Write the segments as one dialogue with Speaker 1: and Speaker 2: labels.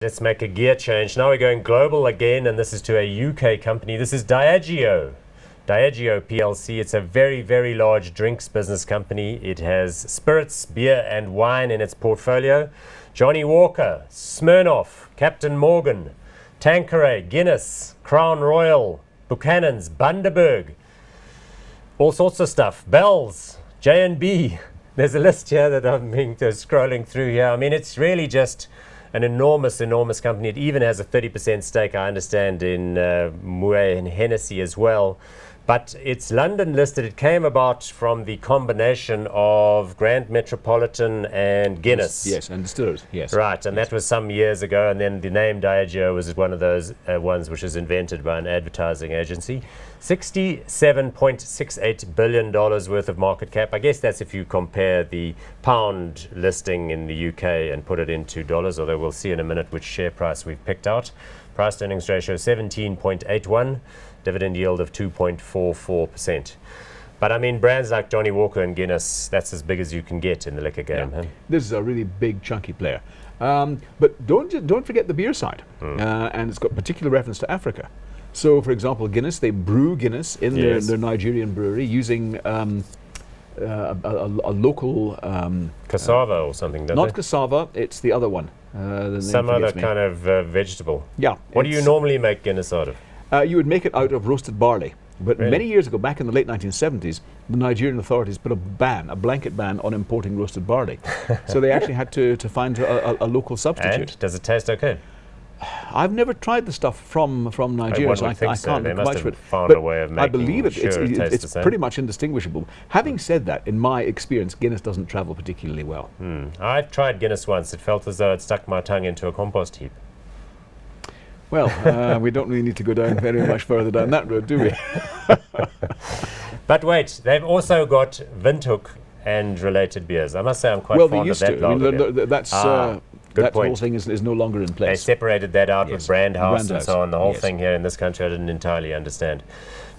Speaker 1: Let's make a gear change. Now we're going global again, and this is to a UK company. This is Diageo Plc. It's a very, very large drinks business company. It has spirits, beer and wine in its portfolio. Johnnie Walker, Smirnoff, Captain Morgan, Tanqueray, Guinness, Crown Royal, Buchanan's, Bundaberg, all sorts of stuff. Bell's, J&B. There's a list here that I'm scrolling through here. I mean, it's really just an enormous company. It even has a 30% stake, I understand, in Moët and Hennessy as well. But it's London listed. It came about from the combination of Grand Metropolitan and Guinness.
Speaker 2: Yes, and distillers, yes.
Speaker 1: Right, and that was some years ago, and then the name Diageo was one of those ones which was invented by an advertising agency. $67.68 billion worth of market cap. I guess that's if you compare the pound listing in the UK and put it into dollars, although we'll see in a minute which share price we've picked out. Price to earnings ratio 17.81, dividend yield of 2.44%. But I mean, brands like Johnnie Walker and Guinness, that's as big as you can get in the liquor game.
Speaker 2: Yeah.
Speaker 1: Huh?
Speaker 2: This is a really big, chunky player. But don't forget the beer side. And it's got particular reference to Africa. So, for example, Guinness, they brew Guinness in their Nigerian brewery using a local...
Speaker 1: cassava or something, don't
Speaker 2: Not
Speaker 1: they?
Speaker 2: cassava, it's the other one.
Speaker 1: Some other kind of vegetable.
Speaker 2: Yeah.
Speaker 1: What do you normally make Guinness out of?
Speaker 2: You would make it out of roasted barley. But
Speaker 1: Really?
Speaker 2: many years ago, back in the late 1970s, the Nigerian authorities put a blanket ban on importing roasted barley. So they actually had to find a local substitute.
Speaker 1: And does it taste okay?
Speaker 2: I've never tried the stuff from Nigeria, so I can't
Speaker 1: They must
Speaker 2: vouch for
Speaker 1: have
Speaker 2: it.
Speaker 1: found
Speaker 2: But
Speaker 1: a way of making
Speaker 2: I believe
Speaker 1: sure it tastes the
Speaker 2: it's
Speaker 1: same.
Speaker 2: pretty much indistinguishable. Having said that, in my experience, Guinness doesn't travel particularly well.
Speaker 1: I've tried Guinness once. It felt as though it stuck my tongue into a compost heap.
Speaker 2: Well, we don't really need to go down very much further down that road, do we?
Speaker 1: But wait, they've also got Windhoek and related beers. I must say I'm quite
Speaker 2: Well,
Speaker 1: fond
Speaker 2: they
Speaker 1: of
Speaker 2: used
Speaker 1: that
Speaker 2: to. I mean,
Speaker 1: lager beer.
Speaker 2: that's
Speaker 1: good
Speaker 2: that whole
Speaker 1: point.
Speaker 2: thing is no longer in
Speaker 1: They
Speaker 2: place.
Speaker 1: separated that out with
Speaker 2: Yes.
Speaker 1: Brand House and
Speaker 2: Brand
Speaker 1: so
Speaker 2: House.
Speaker 1: on. The whole
Speaker 2: Yes.
Speaker 1: thing here in this country I didn't entirely understand.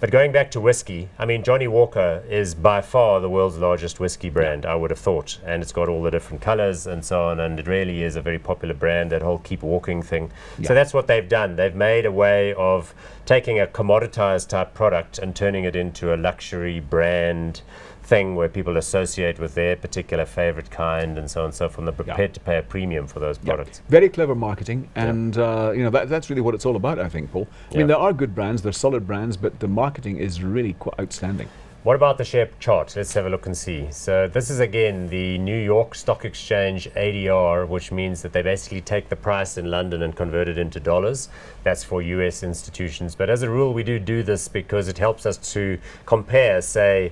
Speaker 1: But going back to whiskey, I mean, Johnnie Walker is by far the world's largest whiskey brand, I would have thought. And it's got all the different colors and so on. And it really is a very popular brand, that whole keep walking thing. So that's what they've done. They've made a way of taking a commoditized type product and turning it into a luxury brand thing where people associate with their particular favorite kind and so on and so forth, and they're prepared to pay a premium for those products.
Speaker 2: Very clever marketing, and that's really what it's all about, I think, Paul. I mean, there are good brands, they're solid brands, but the marketing is really quite outstanding.
Speaker 1: What about the share chart? Let's have a look and see. So this is again the New York Stock Exchange ADR, which means that they basically take the price in London and convert it into dollars. That's for US institutions. But as a rule, we do this because it helps us to compare, say,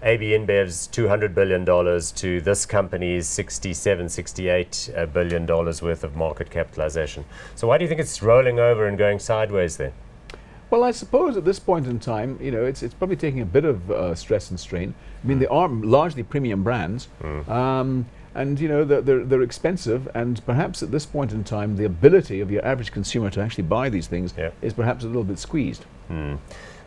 Speaker 1: AB InBev's $200 billion to this company's $68 billion worth of market capitalization. So why do you think it's rolling over and going sideways there?
Speaker 2: Well, I suppose at this point in time, it's probably taking a bit of stress and strain. I mean, they are largely premium brands, and they're expensive, and perhaps at this point in time, the ability of your average consumer to actually buy these things is perhaps a little bit squeezed.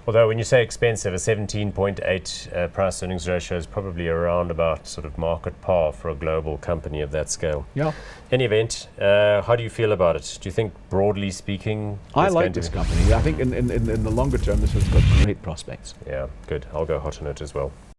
Speaker 1: Although when you say expensive, a 17.8 price earnings ratio is probably around about sort of market par for a global company of that scale.
Speaker 2: Yeah.
Speaker 1: In any event, how do you feel about it? Do you think, broadly speaking,
Speaker 2: I
Speaker 1: it's
Speaker 2: like
Speaker 1: going to
Speaker 2: this
Speaker 1: be-
Speaker 2: company. I think in the longer term, this has got great prospects.
Speaker 1: Yeah, good. I'll go hot on it as well.